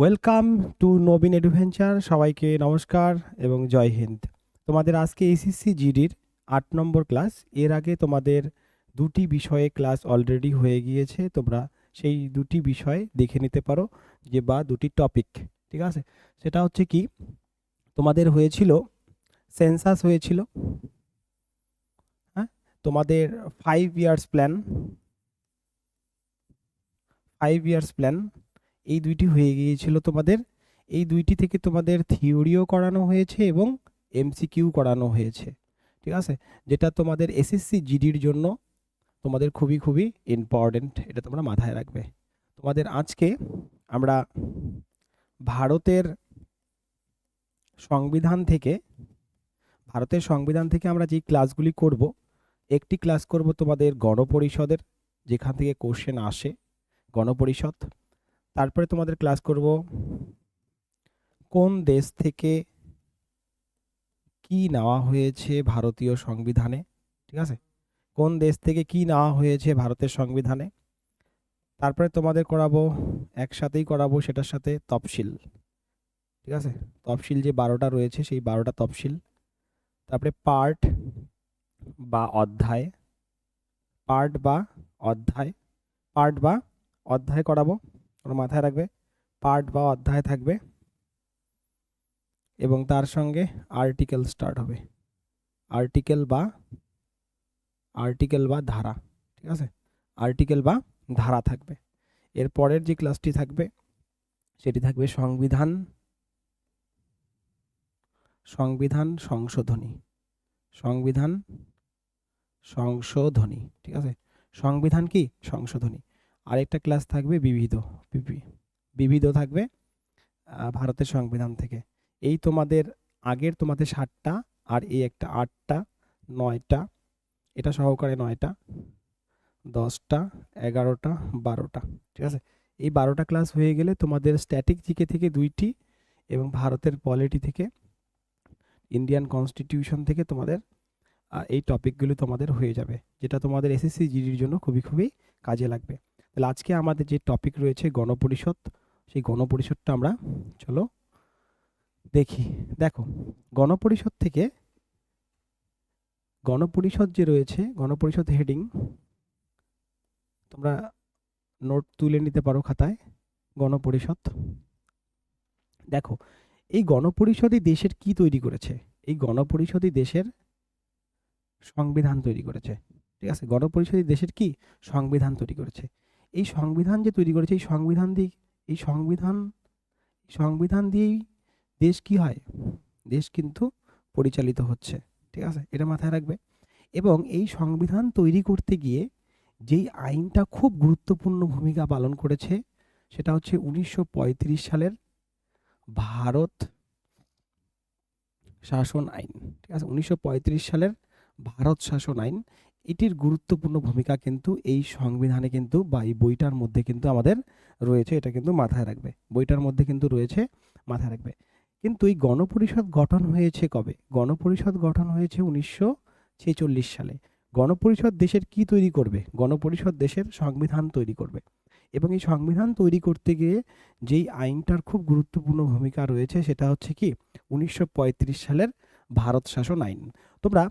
Welcome to Nabin adventure. সবাইকে নমস্কার এবং জয় হিন্দ। তোমাদের আজকে এসএসসি জিডির ৮ নম্বর ক্লাস। এর আগে তোমাদের দুটি বিষয়ে ক্লাস অলরেডি হয়ে গিয়েছে, তোমরা সেই দুটি বিষয় দেখে নিতে পারো, যে বা দুটি টপিক, ঠিক আছে। সেটা হচ্ছে কি, তোমাদের হয়েছিল সেন্সাস হয়েছিল, হ্যাঁ, তোমাদের 5 ইয়ার্স প্ল্যান এই দুইটি হয়ে গিয়েছিল তোমাদের। এই দুইটি থেকে তোমাদের থিওরিও করানো হয়েছে এবং এমসিকিউ করানো হয়েছে, ঠিক আছে, যেটা তোমাদের এসএসসি জিডির জন্য তোমাদের খুবই খুবই ইম্পর্টেন্ট, এটা তোমরা মাথায় রাখবে। তোমাদের আজকে আমরা ভারতের সংবিধান থেকে আমরা যে ক্লাসগুলি করব, একটি ক্লাস করব তোমাদের গণপরিষদের, যেখান থেকে কোশ্চেন আসে গণপরিষদ। তারপরে তোমাদের ক্লাস করব কোন দেশ থেকে কি নেওয়া হয়েছে ভারতীয় সংবিধানে, ঠিক আছে, কোন দেশ থেকে কি নেওয়া হয়েছে ভারতের সংবিধানে। তারপরে তোমাদের করাবো, একসাথেই করাবো সেটার সাথে তফসিল, ঠিক আছে, তফসিল যে 12টা রয়েছে সেই 12টা তফসিল। তারপরে পার্ট বা অধ্যায় করাবো, তোমরা মাথায় রাখবে, পার্ট বা অধ্যায় থাকবে এবং তার সঙ্গে আর্টিকেল স্টার্ট হবে, আর্টিকেল বা ধারা, ঠিক আছে, আর্টিকেল বা ধারা থাকবে। এর পরের যে ক্লাসটি থাকবে সেটি থাকবে সংবিধান সংশোধনী, ঠিক আছে, সংবিধান কি সংশোধনী। আরেকটা ক্লাস থাকবে বিবিধ থাকবে ভারতের সংবিধান থেকে। এই তোমাদের আগের তোমাদের 7টা, আর এই একটা 8টা, 9টা, এটা সহকারে 9টা, 10টা, 11টা, 12টা, ঠিক আছে। এই 12টা ক্লাস হয়ে গেলে তোমাদের স্ট্যাটিক জিকে থেকে 2টি এবং ভারতের পলিটি থেকে, ইন্ডিয়ান কনস্টিটিউশন থেকে তোমাদের এই টপিকগুলো তোমাদের হয়ে যাবে, যেটা তোমাদের এসএসসি জিডির জন্য খুবই খুবই কাজে লাগবে। তাহলে আজকে আমাদের যে টপিক রয়েছে গণপরিষদ, সেই গণপরিষদটা আমরা চলো দেখি। দেখো, গণপরিষদ থেকে, গণপরিষদ যে রয়েছে, গণপরিষদ হেডিং তোমরা নোট তুলে নিতে পারো খাতায়। গণপরিষদ, দেখো, এই গণপরিষদই দেশের কি তৈরি করেছে? এই গণপরিষদই দেশের সংবিধান তৈরি করেছে, ঠিক আছে। গণপরিষদই দেশের কি সংবিধান তৈরি করেছে। এই সংবিধান যে তৈরি করেছে, এই সংবিধান দিয়েই দেশ কি হয়, দেশ কিন্তু পরিচালিত হচ্ছে, ঠিক আছে, এটা মাথায় রাখবে। এবং এই সংবিধান তৈরি করতে গিয়ে যেই আইনটা খুব গুরুত্বপূর্ণ ভূমিকা পালন করেছে, সেটা হচ্ছে 1935 সালের ভারত শাসন আইন, ঠিক আছে, 1935 সালের ভারত শাসন আইন। এটির গুরুত্বপূর্ণ ভূমিকা কিন্তু এই সংবিধানে কিন্তু বা এই বইটার মধ্যে কিন্তু আমাদের রয়েছে, এটা কিন্তু মাথায় রাখবে, বইটার মধ্যে কিন্তু রয়েছে, মাথায় রাখবে। কিন্তু এই গণপরিষদ গঠন হয়েছে কবে? গণপরিষদ গঠন হয়েছে 1946 সালে। গণপরিষদ দেশের কি তৈরি করবে? গণপরিষদ দেশের সংবিধান তৈরি করবে। এবং এই সংবিধান তৈরি করতে গিয়ে যেই আইনটার খুব গুরুত্বপূর্ণ ভূমিকা রয়েছে, সেটা হচ্ছে কি 1935 সালের ভারত শাসন আইন। তোমরা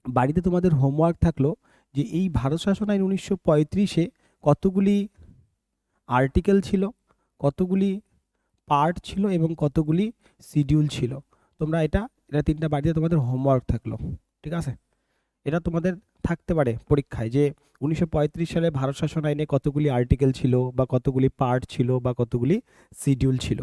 বাড়িতে তোমাদের হোমওয়ার্ক থাকলো যে এই ভারত শাসন আইন 1935-এ কতগুলি আর্টিকেল ছিল, কতগুলি পার্ট ছিল এবং কতগুলি শিডিউল ছিল। তোমরা এটা 3টা বাড়িতে তোমাদের হোমওয়ার্ক থাকলো, ঠিক আছে। এটা তোমাদের থাকতে পারে পরীক্ষায় যে 1935 সালে ভারত শাসন আইনে কতগুলি আর্টিকেল ছিল বা কতগুলি পার্ট ছিল বা কতগুলি শিডিউল ছিল,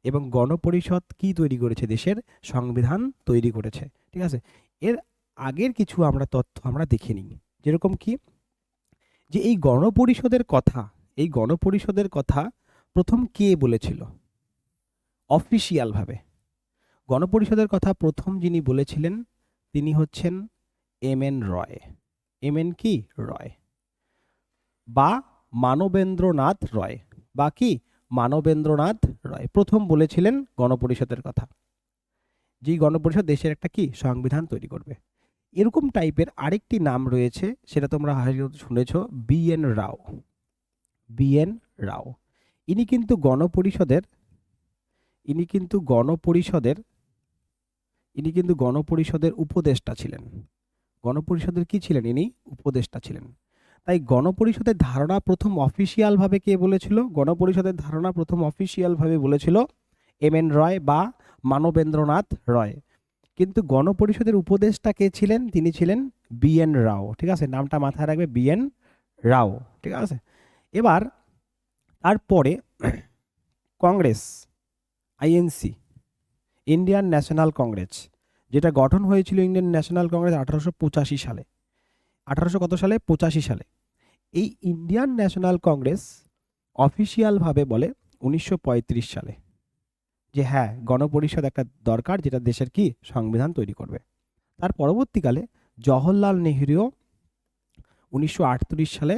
এবং গণপরিষদ কি তৈরি করেছে, দেশের সংবিধান তৈরি করেছে, ঠিক আছে। এর আগের কিছু আমরা তথ্য আমরা দেখে নিই, যেরকম কি, যে এই গণপরিষদের কথা প্রথম কে বলেছিল অফিসিয়ালভাবে? গণপরিষদের কথা প্রথম যিনি বলেছিলেন তিনি হচ্ছেন এম.এন. রয়। এম.এন. কি রয় বা মানবেন্দ্রনাথ রয়, বা কি মানবেন্দ্রনাথ রয় প্রথম বলেছিলেন গণপরিষদের কথা, যেই গণপরিষদ দেশের একটা কি সংবিধান তৈরি করবে। এরকম টাইপের আরেকটি নাম রয়েছে, সেটা তোমরা হয়তো শুনেছ, বি.এন. রাও। ইনি কিন্তু গণপরিষদের ইনি কিন্তু গণপরিষদের উপদেষ্টা ছিলেন। গণপরিষদের কি ছিলেন? ইনি উপদেষ্টা ছিলেন। তাই গণপরিষদের ধারণা প্রথম অফিসিয়ালভাবে কে বলেছিল? গণপরিষদের ধারণা প্রথম অফিসিয়ালভাবে বলেছিল এম.এন. রয় বা মানবেন্দ্রনাথ রয়। কিন্তু গণপরিষদের উপদেষ্টা কে ছিলেন? তিনি ছিলেন বি.এন. রাও। ঠিক আছে, নামটা মাথায় রাখবে, বি.এন. রাও। ঠিক আছে, এবার তারপরে Congress, INC, Indian national Congress, যেটা গঠন হয়েছিল ইন্ডিয়ান ন্যাশনাল কংগ্রেস 1885 সালে। 1800 কত সালে? 85 সালে। এই ইন্ডিয়ান ন্যাশনাল কংগ্রেস অফিসিয়ালভাবে বলে 1935 সালে যে হ্যাঁ, গণপরিষদ একটা দরকার, যেটা দেশের কি সংবিধান তৈরি করবে। তার পরবর্তীকালে জওহরলাল নেহরুও 1938 সালে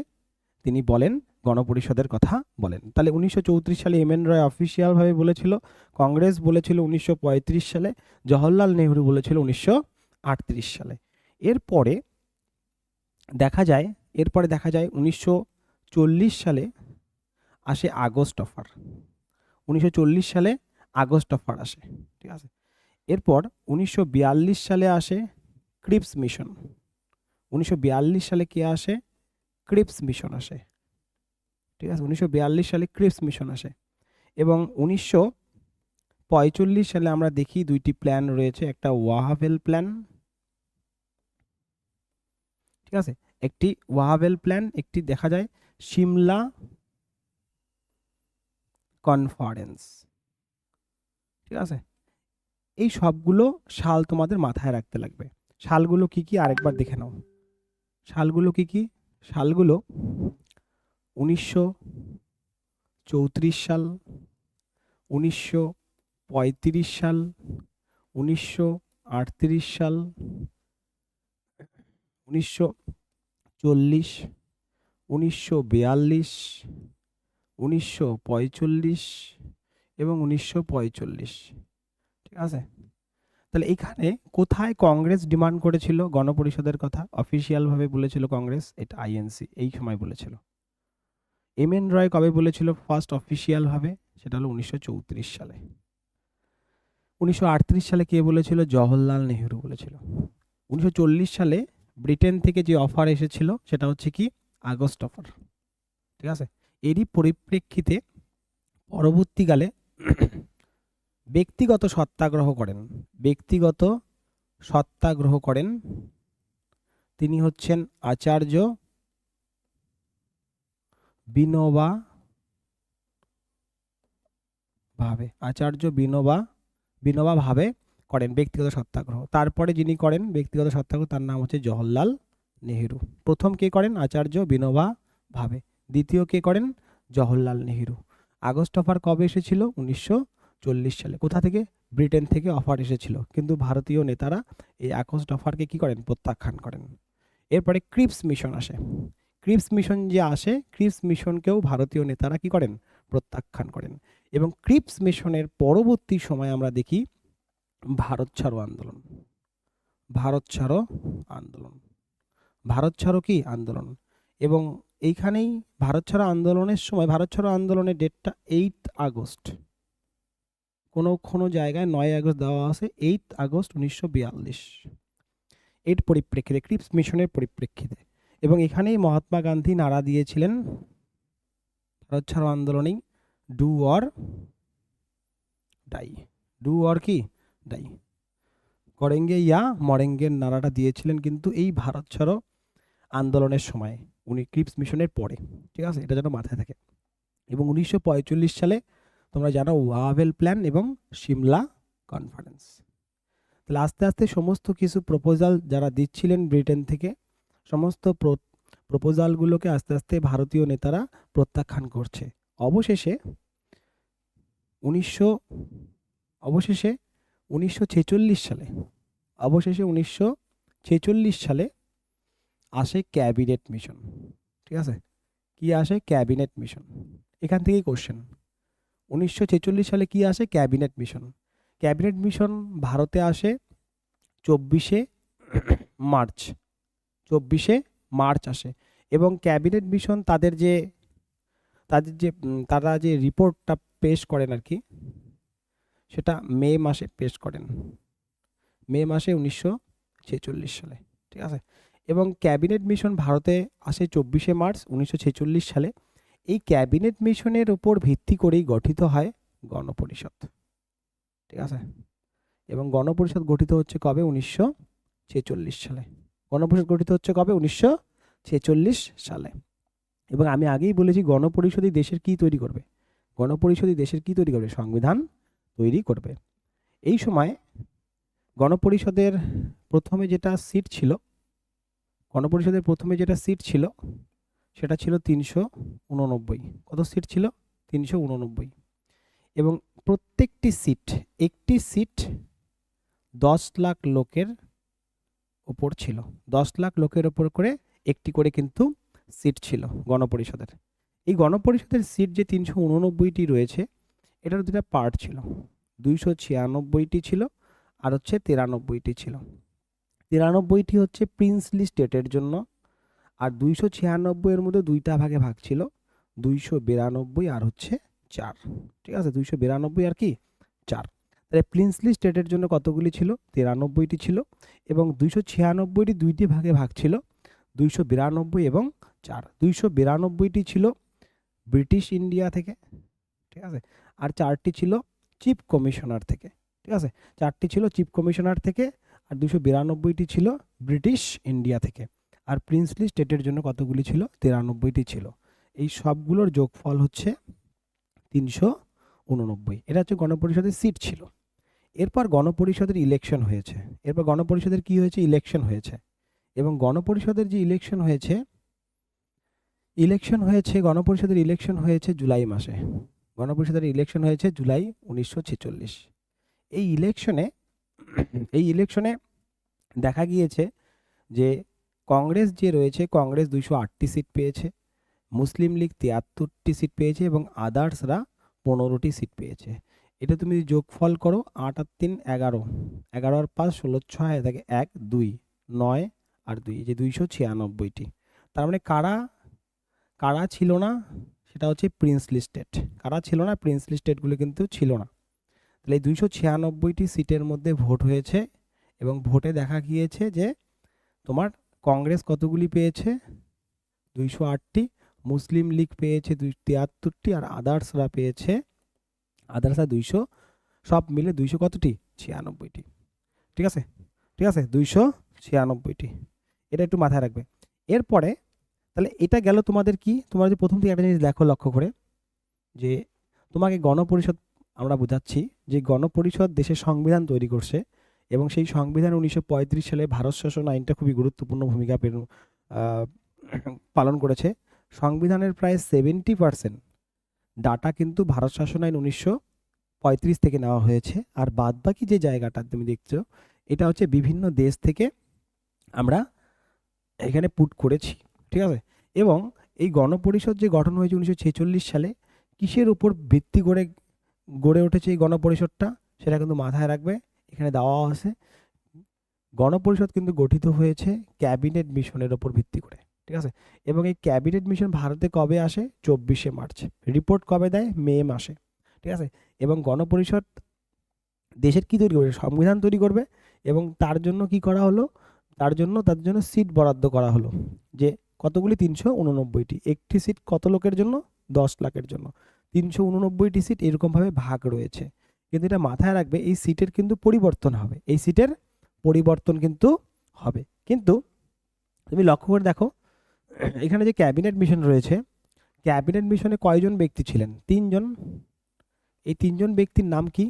তিনি বলেন, গণপরিষদের কথা বলেন। তাহলে 1934 সালে এম.এন. রয় অফিসিয়ালভাবে বলেছিল, কংগ্রেস বলেছিল 1935 সালে, জওহরলাল নেহরু বলেছিল 1938 সালে। এরপরে দেখা যায় 1940 সালে আসে আগস্ট অফার। 1940 সালে আগস্ট অফার আসে। ঠিক আছে, এরপর 1942 সালে আসে ক্রিপস মিশন। 1942 সালে কে আসে? ক্রিপস মিশন আসে। ঠিক আছে, 1942 সালে ক্রিপস মিশন আসে। এবং 1945 সালে আমরা দেখি দুইটি প্ল্যান রয়েছে, একটা ওয়াহাভেল প্ল্যান, ঠিক আছে, একটি ওয়াহাভেল প্ল্যান, একটি দেখা যায় সিমলা কনফারেন্স। ঠিক আছে, এই সবগুলো সাল তোমাদের মাথায় রাখতে লাগবে। সালগুলো কি কি আরেকবার দেখে নাও। সালগুলো কি কি? সালগুলো 1934 সাল, 1935 সাল, 1938 সাল, 1940, 1942, 1945 এবং 1945। ঠিক আছে, তাহলে এখানে কোথায় কংগ্রেস ডিমান্ড করেছিল গণপরিষদের কথা? অফিসিয়ালভাবে বলেছিল কংগ্রেস, এটা আইএনসি এই সময় বলেছিল। এম.এন. রয় কবে বলেছিল ফার্স্ট অফিসিয়ালভাবে? সেটা হলো 1934 সালে। 1938 সালে কে বলেছিল? জওহরলাল নেহরু বলেছিল। 1940 সালে ব্রিটেন থেকে যে অফার এসেছিল সেটা হচ্ছে কি? August offer. ঠিক আছে, এরই পরিপ্রেক্ষিতে পরবর্তীকালে ব্যক্তিগত সত্যাগ্রহ করেন তিনি হচ্ছেন আচার্য বিনোবা ভাবে করেন ব্যক্তিগত সত্যাগ্রহ। তারপরে যিনি করেন ব্যক্তিগত সত্যাগ্রহ তার নাম হচ্ছে জওহরলাল নেহরু। প্রথম কে করেন? আচার্য বিনোবা ভাবে। দ্বিতীয় কে করেন? জওহরলাল নেহরু। আগস্ট অফার কবে এসেছিল? 1940 সালে। কোথা থেকে? ব্রিটেন থেকে অফার এসেছিল, কিন্তু ভারতীয় নেতারা এই আগস্ট অফারকে কি করেন? প্রত্যাখ্যান করেন। এরপরে ক্রিপস মিশন আসে। ক্রিপস মিশনকেও ভারতীয় নেতারা কি করেন? প্রত্যাখ্যান করেন। এবং ক্রিপস মিশনের পরবর্তী সময় আমরা দেখি ভারত ছাড়ো আন্দোলন। এবং এইখানেই ভারত ছাড়ো আন্দোলনের সময়, ভারত ছাড়ো আন্দোলনের ডেটটা 8 আগস্ট, কোনো জায়গায় 9 আগস্ট দেওয়া আছে, 8 আগস্ট 1942। এর পরিপ্রেক্ষিতে, ক্রিপস মিশনের পরিপ্রেক্ষিতে, এবং এখানেই মহাত্মা গান্ধী নারা দিয়েছিলেন ভারত ছাড়ো আন্দোলনেই, ডু অর ডাই, করেঙ্গে ইয়া মরেঙ্গের নারাটা দিয়েছিলেন কিন্তু এই ভারত ছাড়ো আন্দোলনের সময়, উনি ক্রিপস মিশনের পরে। ঠিক আছে, এটা যেন মাথায় থাকে। এবং 1945 সালে তোমরা জানো ওয়াহাভেল প্ল্যান এবং সিমলা কনফারেন্স। তাহলে আস্তে আস্তে সমস্ত কিছু প্রপোজাল যারা দিচ্ছিলেন ব্রিটেন থেকে, সমস্ত প্রপোজালগুলোকে আস্তে আস্তে ভারতীয় নেতারা প্রত্যাখ্যান করছে। অবশেষে 1946 সালে আসে ক্যাবিনেট মিশন। ঠিক আছে, কি আসে? Cabinet mission. এখান থেকেই কোশ্চেন। 1946 সালে কি আসে? Cabinet mission. ক্যাবিনেট মিশন ভারতে আসে 24শে মার্চ আসে। এবং ক্যাবিনেট মিশন তারা যে রিপোর্টটা পেশ করেন আর কি, সেটা মে মাসে পেশ করেন, মে মাসে 1946 সালে। ঠিক আছে, এবং ক্যাবিনেট মিশন ভারতে আসে 24শে মার্চ 1946 সালে। এই ক্যাবিনেট মিশনের উপর ভিত্তি করেই গঠিত হয় গণপরিষদ। ঠিক আছে, এবং গণপরিষদ গঠিত হচ্ছে কবে? 1946 সালে। গণপরিষদ গঠিত হচ্ছে কবে? 1946 সালে। এবং আমি আগেই বলেছি গণপরিষদই দেশের কি তৈরি করবে? গণপরিষদই দেশের কি তৈরি করবে? সংবিধান তৈরি করবে। এই সময় গণপরিষদের প্রথমে যেটা সিট ছিল, গণপরিষদের প্রথমে যেটা সিট ছিল সেটা ছিল 389। কত সিট ছিল? 389। এবং প্রত্যেকটি সিট, একটি সিট 10 লাখ লোকের ওপর ছিল। 10 লাখ লোকের ওপর করে একটি করে কিন্তু সিট ছিল গণপরিষদের। এই গণপরিষদের সিট যে 389টি রয়েছে, এটার দুটা পার্ট ছিল। 296টি ছিল আর হচ্ছে 93টি ছিল। 93টি হচ্ছে প্রিন্সলি স্টেটের জন্য, আর 296 এর মধ্যে দুইটা ভাগে ভাগ ছিল, 292 আর হচ্ছে 4। ঠিক আছে, 292 আর কি 4। তাহলে প্রিন্সলি স্টেটের জন্য কতগুলি ছিল? 93টি ছিল। এবং 296টি দুইটি ভাগে ভাগ ছিল, 292 এবং 4। 292টি ছিল ব্রিটিশ ইন্ডিয়া থেকে। ঠিক আছে, আর 4টি ছিল চিফ কমিশনার থেকে। ঠিক আছে, 4টি ছিল চিফ কমিশনার থেকে, আর 292টি ছিল ব্রিটিশ ইন্ডিয়া থেকে। আর প্রিন্সলি স্টেটের জন্য কতগুলি ছিল? 93টি ছিল। এই সবগুলোর যোগফল হচ্ছে 389। এটা হচ্ছে গণপরিষদের সিট ছিল। এরপর গণপরিষদের ইলেকশন হয়েছে। এরপর গণপরিষদের কি হয়েছে? ইলেকশন হয়েছে। এবং গণপরিষদের যে ইলেকশন হয়েছে, গণপরিষদের ইলেকশন হয়েছে জুলাই মাসে। গণপরিষদের ইলেকশন হয়েছে জুলাই 1946। এই ইলেকশনে দেখা গিয়েছে যে কংগ্রেস যে রয়েছে, কংগ্রেস 208টি সিট পেয়েছে, মুসলিম লীগ 73টি সিট পেয়েছে এবং আদার্সরা 15টি সিট পেয়েছে। এটা তুমি যোগফল করো, 8 আর 3 11, 11 আর 5 16, 6 থাকে 1 2 9 আর 2, এই যে 296টি। তার মানে কারা ছিল না? সেটা হচ্ছে প্রিন্সলি স্টেট। কারা ছিল না? প্রিন্সলি স্টেটগুলো কিন্তু ছিল না। তাহলে এই 296টি সিটের মধ্যে ভোট হয়েছে, এবং ভোটে দেখা গিয়েছে যে তোমার কংগ্রেস কতগুলি পেয়েছে? 208টি, মুসলিম লীগ পেয়েছে 73টি, আর আদার্সরা 200, সব মিলে 200 কতটি? 96টি। ঠিক আছে, 296টি। এটা একটু মাথায় রাখবে। এরপরে তাহলে এটা গেল তোমাদের কি, তোমরা যে প্রথম থেকে একটা জিনিস দেখো লক্ষ্য করে, যে তোমাকে গণপরিষদ, আমরা বোঝাচ্ছি যে গণপরিষদ দেশের সংবিধান তৈরি করছে, এবং সেই সংবিধান 1935 সালে ভারত শাসন আইনটা খুবই গুরুত্বপূর্ণ ভূমিকা পালন করেছে। সংবিধানের প্রায় 70% ডাটা কিন্তু ভারত শাসন আইন 1935 থেকে নেওয়া হয়েছে। আর বাদবাকি যে জায়গাটা তুমি দেখছো, এটা হচ্ছে বিভিন্ন দেশ থেকে আমরা এখানে পুট করেছি। ঠিক আছে, এবং এই গণপরিষদ যে গঠন হয়েছে 1946 সালে, কিসের উপর ভিত্তি করে গড়ে উঠেছে এই গণপরিষদটা, সেটা কিন্তু মাথায় রাখবে। এখানে দেওয়া আছে গণপরিষদ কিন্তু গঠিত হয়েছে ক্যাবিনেট মিশনের উপর ভিত্তি করে। ঠিক আছে, এবং এই ক্যাবিনেট মিশন ভারতে কবে আসে? 24শে মার্চ। রিপোর্ট কবে দেয়? মে মাসে। ঠিক আছে, এবং গণপরিষদ দেশের কি তৈরি করবে? সংবিধান তৈরি করবে। এবং তার জন্য কি করা হলো? তাদের জন্য সিট বরাদ্দ করা হলো, যে কতগুলি? 389টি। একটি সিট কত লোকের জন্য? 10 লাখের জন্য। 389টি সিট এরকমভাবে ভাগ রয়েছে। কিন্তু এটা মাথায় রাখবে, এই সিটের কিন্তু পরিবর্তন হবে, কিন্তু হবে। কিন্তু তুমি লক্ষ্য করে দেখো, এখানে যে ক্যাবিনেট মিশন রয়েছে, ক্যাবিনেট মিশনে কয়জন ব্যক্তি ছিলেন? 3 জন। এই 3 জন ব্যক্তির নাম কি?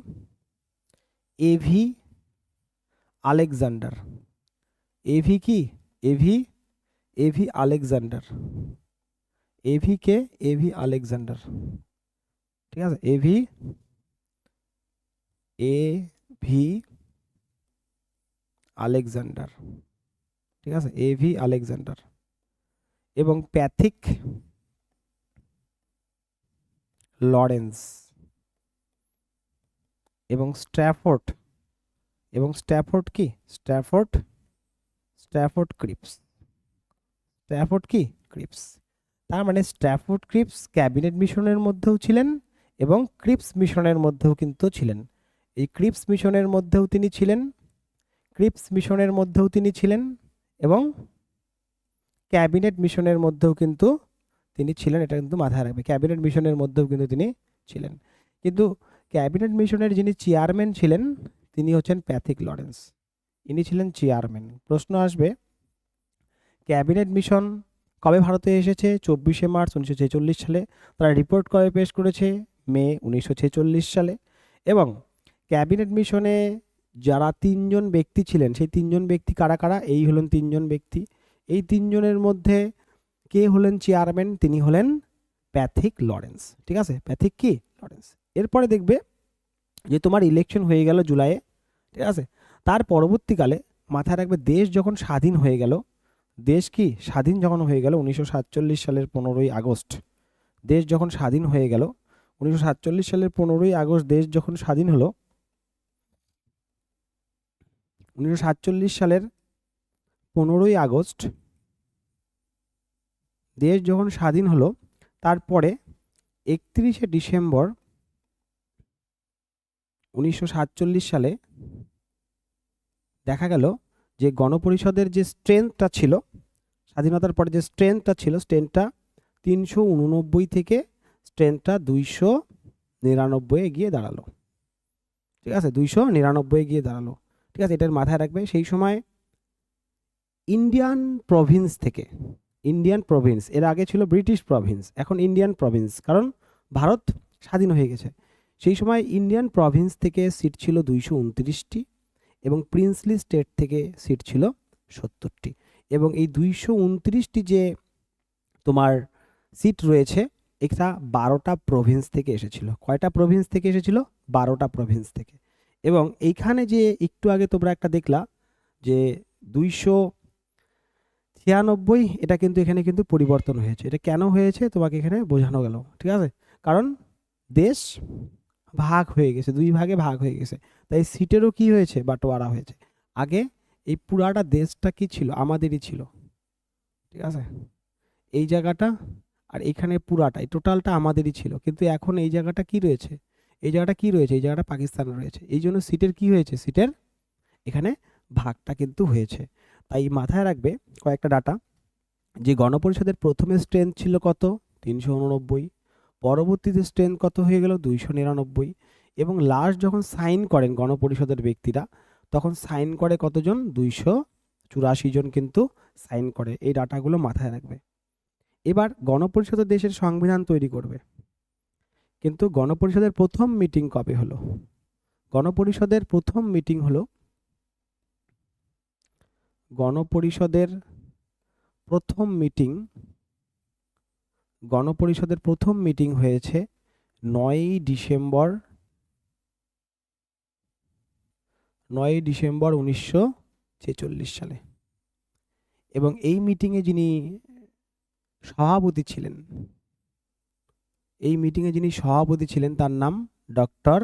AV Alexander. AV Alexander. AV Alexander. ঠিক আছে, এভি আলেকজান্ডার। ঠিক আছে, এভি আলেকজান্ডার। এবং প্যাথিক লরেন্স এবং স্ট্র্যাফোর্ড ক্রিপস। তার মানে স্ট্র্যাফোর্ড ক্রিপস ক্যাবিনেট মিশনের মধ্যেও ছিলেন এবং ক্রিপস মিশনের মধ্যেও কিন্তু ছিলেন। এই ক্রিপস মিশনের মধ্যেও তিনি ছিলেন এবং ক্যাবিনেট মিশনের মধ্যেও কিন্তু তিনি ছিলেন, এটা কিন্তু মাথায় রাখবে। ক্যাবিনেট মিশনের মধ্যেও কিন্তু তিনি ছিলেন, কিন্তু ক্যাবিনেট মিশনের যিনি চেয়ারম্যান ছিলেন তিনি হচ্ছেন প্যাথিক লরেন্স, ইনি ছিলেন চেয়ারম্যান। প্রশ্ন আসবে ক্যাবিনেট মিশন কবে ভারতে এসেছে? 24শে মার্চ 1946 সালে। তারা রিপোর্ট কবে পেশ করেছে? মে 1946 সালে। এবং ক্যাবিনেট মিশনে যারা 3জন ব্যক্তি ছিলেন, সেই 3জন ব্যক্তি কারা কারা? এই হলেন 3জন ব্যক্তি। এই 3জনের মধ্যে কে হলেন চেয়ারম্যান? তিনি হলেন প্যাথিক লরেন্স। ঠিক আছে, প্যাথিক কি লরেন্স। এরপরে দেখবে যে তোমার ইলেকশন হয়ে গেল জুলাইয়ে, ঠিক আছে। তার পরবর্তীকালে মাথায় রাখবে দেশ যখন স্বাধীন হয়ে গেল, দেশ কি স্বাধীন যখন হয়ে গেল 1947 সালের 15ই আগস্ট, দেশ যখন স্বাধীন হয়ে গেল 1947 সালের 15ই আগস্ট দেশ যখন স্বাধীন হলো, 1947 সালের 15ই আগস্ট দেশ যখন স্বাধীন হলো, তারপরে 31শে ডিসেম্বর 1947 সালে দেখা গেল যে গণপরিষদের যে স্ট্রেংথটা ছিল, স্বাধীনতার পরে যে স্ট্রেংথটা ছিল, স্ট্রেংথটা 389 থেকে স্ট্রেংথটা 299 গিয়ে দাঁড়ালো। ঠিক আছে, 299 গিয়ে দাঁড়ালো। ঠিক আছে, এটার মাথায় রাখবে। সেই সময় ইন্ডিয়ান প্রভিন্স, এর আগে ছিল ব্রিটিশ প্রভিন্স, এখন ইন্ডিয়ান প্রভিন্স, কারণ ভারত স্বাধীন হয়ে গেছে। সেই সময় ইন্ডিয়ান প্রভিন্স থেকে সিট ছিল 229টি এবং প্রিন্সলি স্টেট থেকে সিট ছিল 70টি। এবং এই 229টি যে তোমার সিট রয়েছে, এটা 12টা প্রভিন্স থেকে এসেছিল। কয়টা প্রভিন্স থেকে এসেছিল? 12টা প্রভিন্স থেকে। এবং এইখানে যে একটু আগে তোমরা একটা দেখলা যে 296, এটা কিন্তু এখানে কিন্তু পরিবর্তন হয়েছে। এটা কেন হয়েছে তোমাকে এখানে বোঝানো গেল। ঠিক আছে, কারণ দেশ ভাগ হয়ে গেছে, 2 ভাগে ভাগ হয়ে গেছে, তাই সিটেরও কি হয়েছে? বাটোয়ারা হয়েছে। আগে এই পুরাটা দেশটা কি ছিল? আমাদেরই ছিল। ঠিক আছে, এই জায়গাটা আর এখানে পুরাটাই টোটালটা আমাদেরই ছিল, কিন্তু এখন এই জায়গাটা কি রয়েছে? এই জায়গাটা পাকিস্তান রয়েছে। এই জন্য সিটের কি হয়েছে? সিটের এখানে ভাগটা কিন্তু হয়েছে। তাই মাথায় রাখবে কয়েকটা ডাটা, যে গণপরিষদের প্রথমে স্ট্রেংথ ছিল কত? 389, পরবর্তীতে স্ট্রেংথ কত হয়ে গেল? 299, এবং লাস্ট যখন সাইন করেন গণপরিষদের ব্যক্তিরা, তখন সাইন করে কতজন? 284 জন কিন্তু সাইন করে। এই ডাটাগুলো মাথায় রাখবে। এবার গণপরিষদ দেশের সংবিধান তৈরি করবে, কিন্তু গণপরিষদের প্রথম মিটিং কবে হলো? গণপরিষদের প্রথম মিটিং হলো, গণপরিষদের প্রথম মিটিং হয়েছে 9ই ডিসেম্বর 1946 সালে। এবং এই মিটিংয়ে যিনি সভাপতি ছিলেন, তার নাম ডক্টর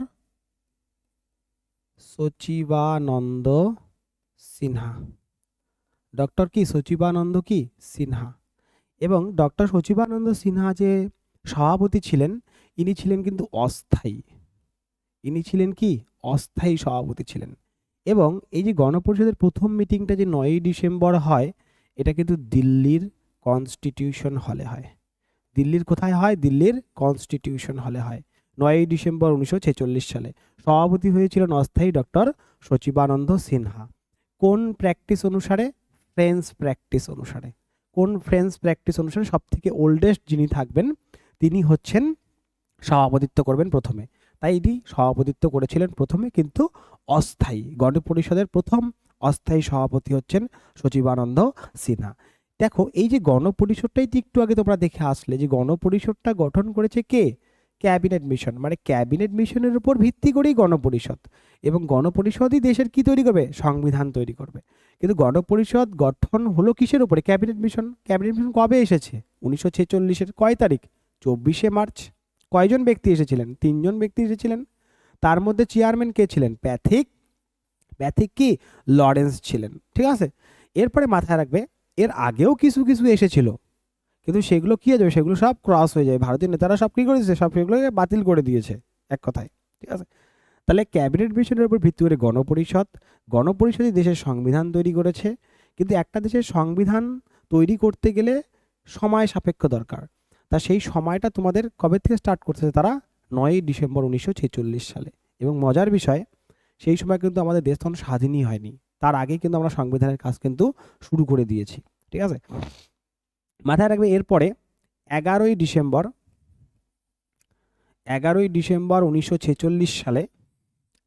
সচিবানন্দ সিনহা। ডক্টর কি? সচিবানন্দ কি? সিনহা। এবং ডক্টর সচিবানন্দ সিনহা যে সভাপতি ছিলেন, ইনি ছিলেন কিন্তু অস্থায়ী। অস্থায়ী সভাপতি ছিলেন। এবং এই যে গণপরিষদের প্রথম মিটিংটা যে 9ই ডিসেম্বর হয়, এটা কিন্তু দিল্লির কনস্টিটিউশন হলে হয়। দিল্লির কোথায় হয়? দিল্লির কনস্টিটিউশন হলে হয় 9ই ডিসেম্বর 1946 সালে। সভাপতি হয়েছিলেন অস্থায়ী ডক্টর সচিবানন্দ সিনহা। কোন প্র্যাকটিস অনুসারে? ফ্রেঞ্চ প্র্যাকটিস অনুসারে। কোন ফ্রেঞ্চ প্র্যাকটিস অনুসারে? সব থেকে ওল্ডেস্ট যিনি থাকবেন তিনি হচ্ছেন সভাপতিত্ব করবেন প্রথমে। তাই ইনি সভাপতিত্ব করেছিলেন প্রথমে, কিন্তু অস্থায়ী। গণপরিষদের প্রথম অস্থায়ী সভাপতি হচ্ছেন সচিবানন্দ সিনহা। দেখো, এই যে গণপরিষদটাই তো একটু আগে তোমরা দেখে আসলে যে গণপরিষদটা গঠন করেছে কে? Cabinet mission. মানে ক্যাবিনেট মিশনের উপর ভিত্তি করেই গণপরিষদ, এবং গণপরিষদই দেশের কি তৈরি করবে? সংবিধান তৈরি করবে। কিন্তু গণপরিষদ গঠন হলো কিসের উপরে? Cabinet mission. ক্যাবিনেট মিশন কবে এসেছে? 1946-এর কয় তারিখ? 24শে মার্চ। কয়জন ব্যক্তি এসেছিলেন? 3জন ব্যক্তি এসেছিলেন। তার মধ্যে চেয়ারম্যান কে ছিলেন? প্যাথিক কি লরেন্স ছিলেন। ঠিক আছে, এরপরে মাথায় রাখবে এর আগেও কিছু কিছু এসেছিল, কিন্তু সেগুলো কি হয়ে যাবে? সেগুলো সব ক্রস হয়ে যায়। ভারতীয় নেতারা সব কি করেছে? সব সেগুলোকে বাতিল করে দিয়েছে, এক কথায়। ঠিক আছে, তাহলে ক্যাবিনেট মিশনের উপর ভিত্তি করে গণপরিষদই দেশের সংবিধান তৈরি করেছে। কিন্তু একটা দেশের সংবিধান তৈরি করতে গেলে সময় সাপেক্ষ দরকার। তা সেই সময়টা তোমাদের কবে থেকে স্টার্ট করতেছে তারা? 9ই ডিসেম্বর 1946 সালে। এবং মজার বিষয়, সেই সময় কিন্তু আমাদের দেশ তখন স্বাধীনই হয়নি, তার আগে কিন্তু আমরা সংবিধানের কাজ কিন্তু শুরু করে দিয়েছি। ঠিক আছে, মাথায় রাখবে। এরপরে 11ই ডিসেম্বর 1946 সালে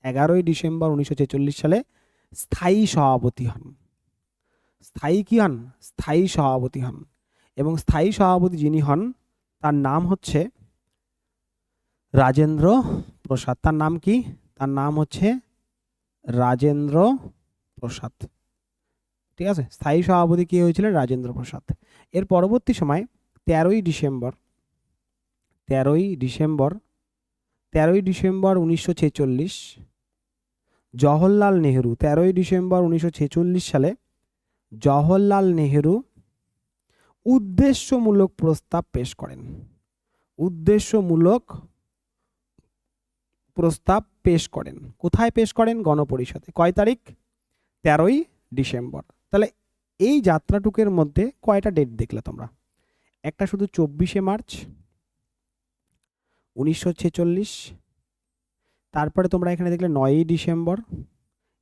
11ই ডিসেম্বর 1946 সালে স্থায়ী সভাপতি হন। স্থায়ী সভাপতি হন। এবং স্থায়ী সভাপতি যিনি হন তার নাম হচ্ছে রাজেন্দ্র প্রসাদ। তার নাম কি? তার নাম হচ্ছে রাজেন্দ্র প্রসাদ। ঠিক আছে, স্থায়ী সভাপতি কে হয়েছিলেন? রাজেন্দ্র প্রসাদ। এর পরবর্তী সময় 13ই ডিসেম্বর 1946 জওহরলাল নেহেরু, 13ই ডিসেম্বর 1946 সালে জওহরলাল নেহেরু উদ্দেশ্যমূলক প্রস্তাব পেশ করেন। কোথায় পেশ করেন? গণপরিষদে। কয় তারিখ? 13ই ডিসেম্বর। তাহলে এই যাত্রাটুকের মধ্যে কয়টা ডেট দেখলে তোমরা? একটা শুধু 24শে মার্চ 1946, তারপরে তোমরা এখানে দেখলে 9ই ডিসেম্বর,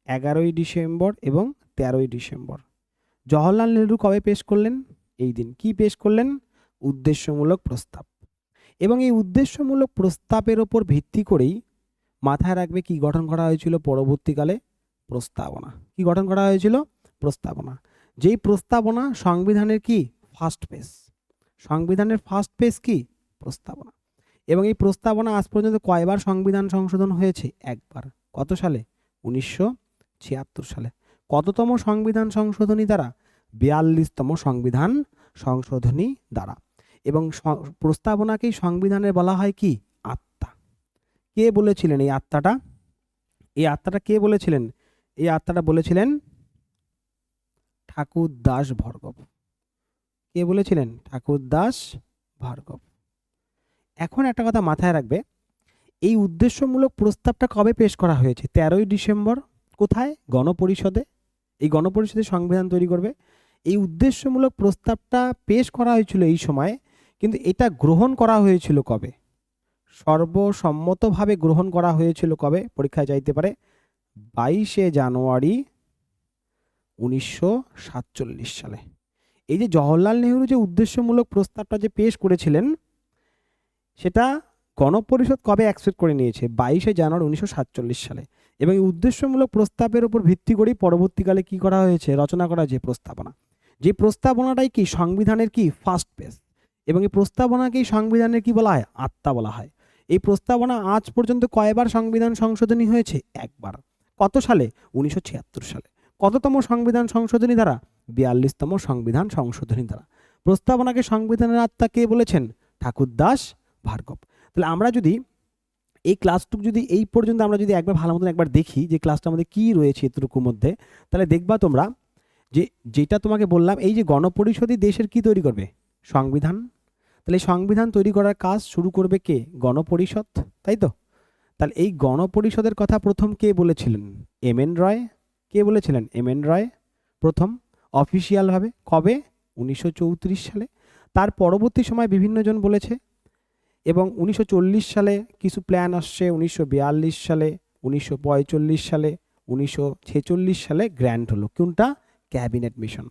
11ই ডিসেম্বর এবং 13ই ডিসেম্বর। জওহরলাল নেহেরু কবে পেশ করলেন? এই দিন। কি পেশ করলেন? উদ্দেশ্যমূলক প্রস্তাব। এবং এই উদ্দেশ্যমূলক প্রস্তাবের ওপর ভিত্তি করেই মাথায় রাখবে কি গঠন করা হয়েছিল পরবর্তীকালে? প্রস্তাবনা। কি গঠন করা হয়েছিল? প্রস্তাবনা। যেই প্রস্তাবনা সংবিধানের কি? First page. সংবিধানের ফার্স্ট পেজ কি? প্রস্তাবনা। এবং এই প্রস্তাবনা আজ পর্যন্ত কয়বার সংবিধান সংশোধন হয়েছে? একবার। কত সালে? 1976 সালে। কততম সংবিধান সংশোধনী দ্বারা? 42তম সংবিধান সংশোধনী দ্বারা। এবং প্রস্তাবনাকেই সংবিধানের বলা হয় কি? আত্মা। কে বলেছিলেন এই আত্মাটা? কে বলেছিলেন? এই আত্মাটা বলেছিলেন ঠাকুরদাস ভার্গব। কে বলেছিলেন? ঠাকুরদাস ভার্গব। এখন একটা কথা মাথায় রাখবে, এই উদ্দেশ্যমূলক প্রস্তাবটা কবে পেশ করা হয়েছে? 13ই ডিসেম্বর। কোথায়? গণপরিষদে। এই গণপরিষদে সংবিধান তৈরি করবে। এই উদ্দেশ্যমূলক প্রস্তাবটা পেশ করা হয়েছিল এই সময়, কিন্তু এটা গ্রহণ করা হয়েছিল কবে? সর্বসম্মতভাবে গ্রহণ করা হয়েছিল কবে? পরীক্ষায় চাইতে পারে 22শে জানুয়ারি 1947 সালে। এই যে জওহরলাল নেহেরু যে উদ্দেশ্যমূলক প্রস্তাবটা যে পেশ করেছিলেন, সেটা গণপরিষদ কবে অ্যাকসেপ্ট করে নিয়েছে? 22শে জানুয়ারি 1947 সালে। এবং এই উদ্দেশ্যমূলক প্রস্তাবের উপর ভিত্তি করেই পরবর্তীকালে কি করা হয়েছে? রচনা করা যে প্রস্তাবনা। যে প্রস্তাবনাটাই কি? সংবিধানের কি? First page. এবং এই প্রস্তাবনাকেই সংবিধানের কি বলা হয়? আত্মা বলা হয়। এই প্রস্তাবনা আজ পর্যন্ত কয়বার সংবিধান সংশোধনী হয়েছে? একবার। কত সালে? 1976 সালে। কততম সংবিধান সংশোধনী দ্বারা? 42তম সংবিধান সংশোধনী দ্বারা। প্রস্তাবনাকে সংবিধানের আত্মা কে বলেছেন? ঠাকুরদাস ভার্গব। তাহলে আমরা যদি এই ক্লাসটুকু যদি এই পর্যন্ত আমরা যদি একবার ভালো মতন একবার দেখি যে ক্লাসটার মধ্যে কী রয়েছে এতটুকুর মধ্যে, তাহলে দেখবা তোমরা যে যেটা তোমাকে বললাম, এই যে গণপরিষদই দেশের কি তৈরি করবে? সংবিধান। তাহলে সংবিধান তৈরি করার কাজ শুরু করবে কে? গণপরিষদ, তাই তো? তাহলে এই গণপরিষদের কথা প্রথম কে বলেছিলেন? এম.এন. রয়। কে বলেছিলেন? এম.এন. রয় প্রথম অফিসিয়ালভাবে। কবে? 1934 সালে। তার পরবর্তী সময় বিভিন্নজন বলেছে। এবং 1940 সালে কিছু প্ল্যান আসছে, 1942 সালে, 1945 সালে, 1946 সালে গ্র্যান্ট হলো। কোনটা? Cabinet mission.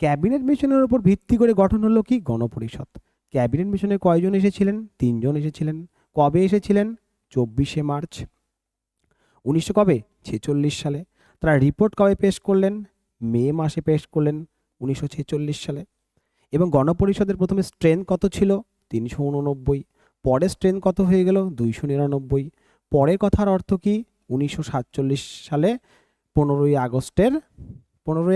ক্যাবিনেট মিশনের উপর ভিত্তি করে গঠন হলো কি? গণপরিষদ। ক্যাবিনেট মিশনে কয়জন এসেছিলেন? 3 জন এসেছিলেন। কবে এসেছিলেন? 24শে মার্চ 1946 সালে। তারা রিপোর্ট কবে পেশ করলেন? মে মাসে পেশ করলেন 1946 সালে। এবং গণপরিষদের প্রথমে স্ট্রেংথ কত ছিল? 389। পরে স্ট্রেংথ কত হয়ে গেল? 299। পরের কথার অর্থ কি? 1947 সালে 15ই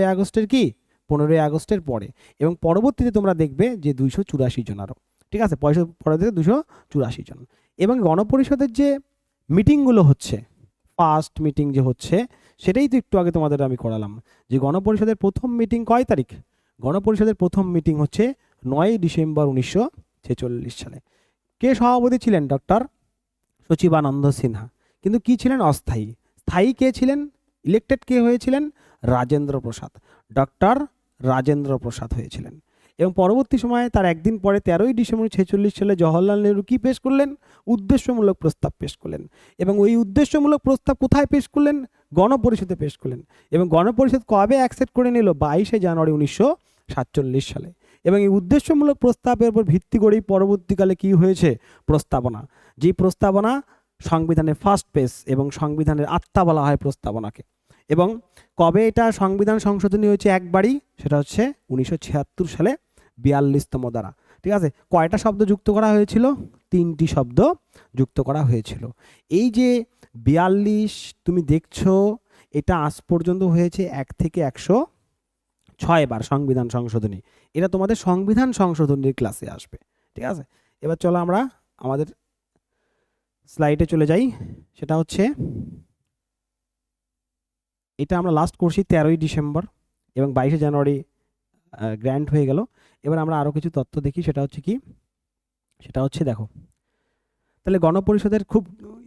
আগস্টের কি? 15ই আগস্টের পরে। এবং পরবর্তীতে তোমরা দেখবে যে 284 জন আরও। ঠিক আছে, পরে থেকে 284 জন। এবং গণপরিষদের যে মিটিংগুলো হচ্ছে, ফার্স্ট মিটিং যে হচ্ছে, সেটাই তো একটু আগে তোমাদের আমি করালাম যে গণপরিষদের প্রথম মিটিং কয় তারিখ? গণপরিষদের প্রথম মিটিং হচ্ছে 9ই ডিসেম্বর 1946 সালে। কে সভাপতি ছিলেন? ডক্টর সচিবানন্দ সিনহা। কিন্তু কি ছিলেন? অস্থায়ী। স্থায়ী কে ছিলেন? ইলেক্টেড কে হয়েছিলেন? রাজেন্দ্র প্রসাদ, ডক্টর রাজেন্দ্র প্রসাদ হয়েছিলেন। এবং পরবর্তী সময়ে তার একদিন পরে 13ই ডিসেম্বর 1946 সালে জওহরলাল নেহরু কি পেশ করলেন? উদ্দেশ্যমূলক প্রস্তাব পেশ করলেন। এবং ওই উদ্দেশ্যমূলক প্রস্তাব কোথায় পেশ করলেন? গণপরিষদে পেশ করলেন। এবং গণপরিষদ কবে অ্যাকসেপ্ট করে নিল? 22শে জানুয়ারি 1947 সালে। এবং এই উদ্দেশ্যমূলক প্রস্তাবের উপর ভিত্তি করেই পরবর্তীকালে কি হয়েছে? প্রস্তাবনা। যে প্রস্তাবনা সংবিধানের ফার্স্ট পেজ এবং সংবিধানের আত্মা বলা হয় প্রস্তাবনাকে। এবং কবে এটা সংবিধান সংশোধনী হয়েছে? একবারই, সেটা হচ্ছে 1976 সালে 42তম ধারা। ঠিক আছে, কয়টা শব্দ যুক্ত করা হয়েছিল? 3টি শব্দ যুক্ত করা হয়েছিল। এই যে 42 তুমি দেখছো, এটা আজ পর্যন্ত হয়েছে 1 থেকে 106 বার সংবিধান সংশোধনী। এটা তোমাদের সংবিধান সংশোধনীর ক্লাসে আসবে। ঠিক আছে, এবার চলো আমরা আমাদের স্লাইডে চলে যাই। সেটা হচ্ছে এটা আমরা লাস্ট করছি 13ই ডিসেম্বর এবং 22শে জানুয়ারি গ্র্যান্ড হয়ে গেল। এবার আমরা আরও কিছু তথ্য দেখি। সেটা হচ্ছে কি? সেটা হচ্ছে দেখো, তাহলে গণপরিষদের খুব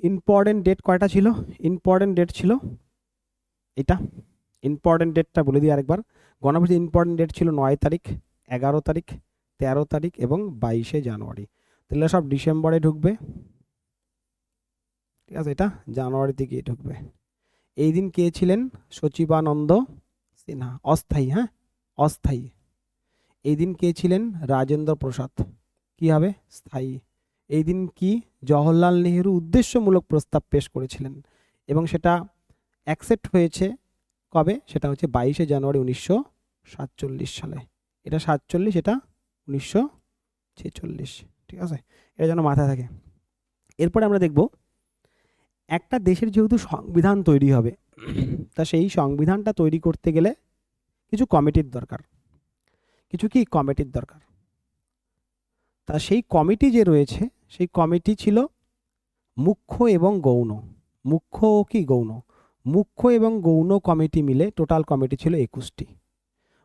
ইম্পর্টেন্ট ডেট কয়টা ছিল? ইম্পর্টেন্ট ডেট ছিল এটা। ইম্পর্টেন্ট ডেটটা বলে দিই আরেকবার। গণপরিষদের ইম্পর্টেন্ট ডেট ছিল 9 তারিখ, 11 তারিখ, 13 তারিখ এবং 22শে জানুয়ারি। তাহলে সব ডিসেম্বরে ঢুকবে। ঠিক আছে, এটা জানুয়ারিতে গিয়ে ঢুকবে। এই দিন কে ছিলেন? সচিবানন্দ সিনহা, অস্থায়ী। হ্যাঁ, অস্থায়ী। এই দিন কে ছিলেন? রাজেন্দ্র প্রসাদ। কি হবে? স্থায়ী। এই দিন কি? জওহরলাল নেহরু উদ্দেশ্যমূলক প্রস্তাব পেশ করেছিলেন এবং সেটা অ্যাকসেপ্ট হয়েছে কবে? সেটা হচ্ছে 22শে জানুয়ারি 1947 সালে। এটা 47, এটা 1946। ঠিক আছে, এটা যেন মাথায় থাকে। এরপরে আমরা দেখব একটা দেশের যেহেতু সংবিধান তৈরি হবে, তা সেই সংবিধানটা তৈরি করতে গেলে কিছু কমিটির দরকার। কিছু কি? কমিটির দরকার। তা সেই কমিটি যে রয়েছে, সেই কমিটি ছিল মুখ্য এবং গৌণ। মুখ্য কি গৌণ? মুখ্য এবং গৌণ কমিটি মিলে টোটাল কমিটি ছিল 21টি।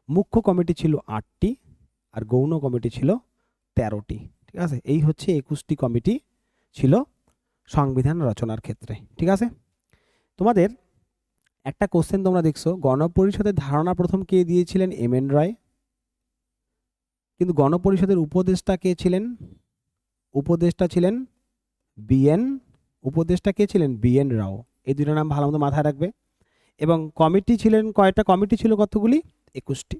মুখ্য কমিটি ছিল 8টি আর গৌণ কমিটি ছিল 13টি। ঠিক আছে, এই হচ্ছে 21টি কমিটি ছিল সংবিধান রচনার ক্ষেত্রে। ঠিক আছে, তোমাদের একটা কোশ্চেন তোমরা দেখছো, গণপরিষদের ধারণা প্রথম কে দিয়েছিলেন? এম.এন. রায়। কিন্তু গণপরিষদের উপদেষ্টা কে ছিলেন? উপদেষ্টা ছিলেন বি.এন. উপদেষ্টা কে ছিলেন? বি.এন. রাও। এই দুটো নাম ভালো মতো মাথায় রাখবে। এবং কমিটি ছিলেন কয়টা? কমিটি ছিল কতগুলি? 21টি।